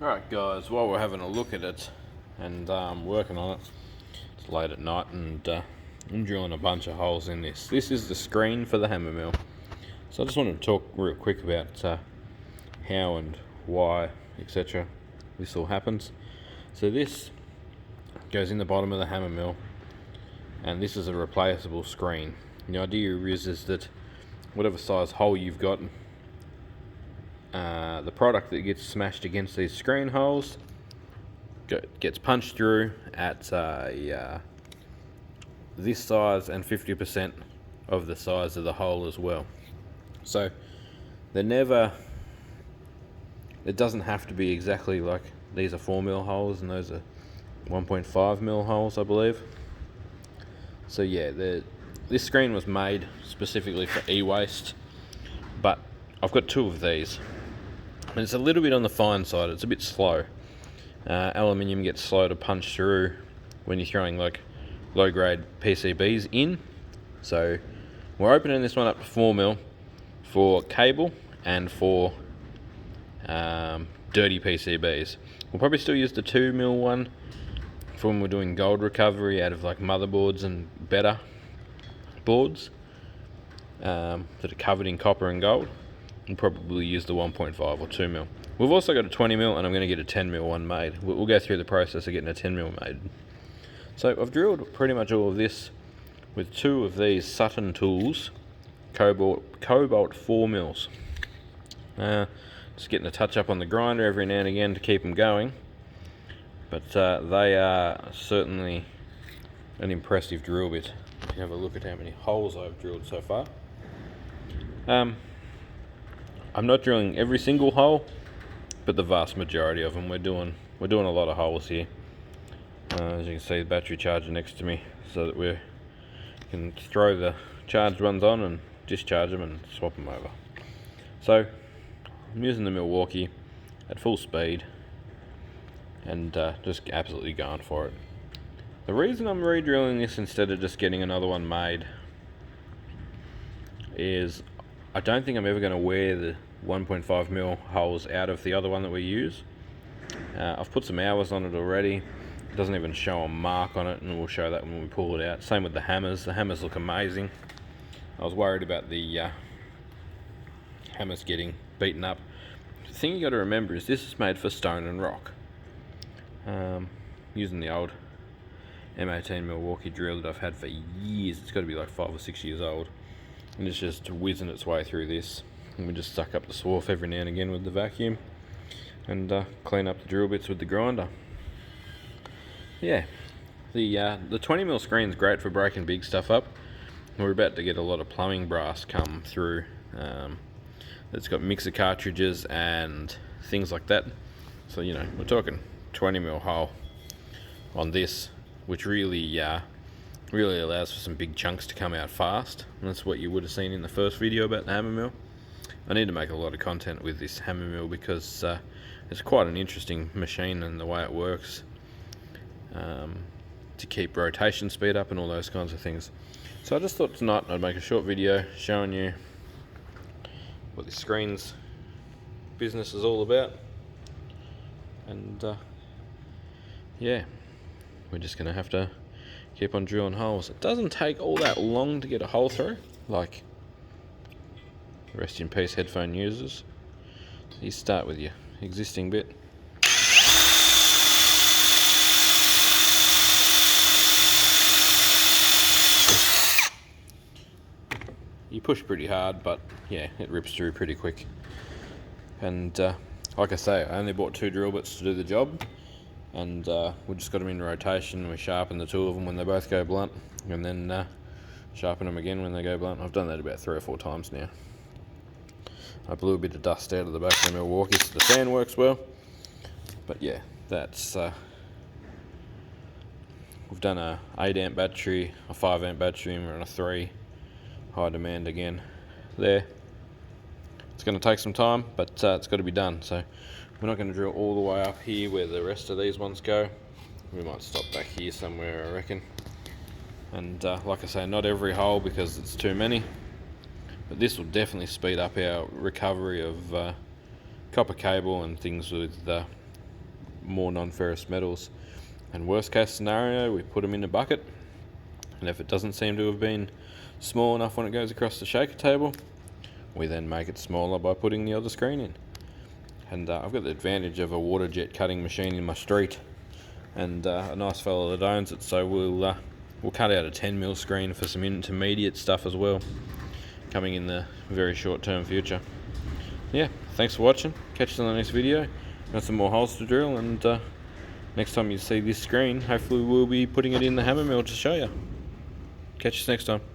Alright guys, while we're having a look at it and working on it, it's late at night and I'm drilling a bunch of holes in this. This is the screen for the hammer mill. So I just wanted to talk real quick about how and why, etc. this all happens. So this goes in the bottom of the hammer mill, and this is a replaceable screen. The idea is that whatever size hole you've got, the product that gets smashed against these screen holes gets punched through at this size and 50% of the size of the hole as well. So it doesn't have to be exactly like these are 4mm holes and those are 1.5mm holes, I believe. So yeah, this screen was made specifically for e-waste, but I've got two of these. And it's a little bit on the fine side, it's a bit slow. Aluminium gets slow to punch through when you're throwing like low grade PCBs in. So we're opening this one up to 4mm for cable and for dirty PCBs. We'll probably still use the 2mm one for when we're doing gold recovery out of like motherboards and better boards that are covered in copper and gold. We'll probably use the 1.5 or 2mm. We've also got a 20mm and I'm going to get a 10mm one made. We'll go through the process of getting a 10mm made. So I've drilled pretty much all of this with two of these Sutton tools, Cobalt 4mm. Just getting a touch up on the grinder every now and again to keep them going. But they are certainly an impressive drill bit. If you have a look at how many holes I've drilled so far. I'm not drilling every single hole, but the vast majority of them. We're doing a lot of holes here. As you can see, the battery charger next to me, so that we can throw the charged ones on and discharge them and swap them over. So I'm using the Milwaukee at full speed and just absolutely going for it. The reason I'm re-drilling this instead of just getting another one made is I don't think I'm ever going to wear the 1.5mm holes out of the other one that we use. I've put some hours on it already. It doesn't even show a mark on it, and we'll show that when we pull it out. Same with the hammers. The hammers look amazing. I was worried about the hammers getting beaten up. The thing you got to remember is this is made for stone and rock. Using the old M18 Milwaukee drill that I've had for years. It's got to be like 5 or 6 years old. And it's just whizzing its way through this. And we just suck up the swarf every now and again with the vacuum and clean up the drill bits with the grinder. Yeah, the 20mm screen's great for breaking big stuff up. We're about to get a lot of plumbing brass come through. It's got mixer cartridges and things like that. So you know, we're talking 20mm hole on this, which really allows for some big chunks to come out fast. And that's what you would have seen in the first video about the hammer mill. I need to make a lot of content with this hammer mill because it's quite an interesting machine and the way it works to keep rotation speed up and all those kinds of things. So I just thought tonight I'd make a short video showing you what this screen's business is all about. And yeah, we're just going to have to keep on drilling holes. It doesn't take all that long to get a hole through, like rest in peace headphone users. You start with your existing bit. You push pretty hard, but yeah, it rips through pretty quick. And like I say, I only bought 2 drill bits to do the job. And we just got them in rotation. We sharpen the 2 of them when they both go blunt, and then sharpen them again when they go blunt. I've done that about 3 or 4 times now. I blew a bit of dust out of the back of the Milwaukee so the fan works well. But yeah, that's we've done a 8 amp battery, a 5 amp battery, and we're on a 3. High demand again there. It's going to take some time, but it's got to be done. So we're not going to drill all the way up here where the rest of these ones go. We might stop back here somewhere, I reckon. And like I say, not every hole because it's too many. But this will definitely speed up our recovery of copper cable and things with more non-ferrous metals. And worst case scenario, we put them in a bucket, and if it doesn't seem to have been small enough when it goes across the shaker table, we then make it smaller by putting the other screen in. And I've got the advantage of a water jet cutting machine in my street, and a nice fellow that owns it, so we'll cut out a 10mm screen for some intermediate stuff as well, coming in the very short term future. Yeah, thanks for watching. Catch you in the next video. Got some more holes to drill, and next time you see this screen, hopefully we'll be putting it in the hammer mill to show you. Catch you next time.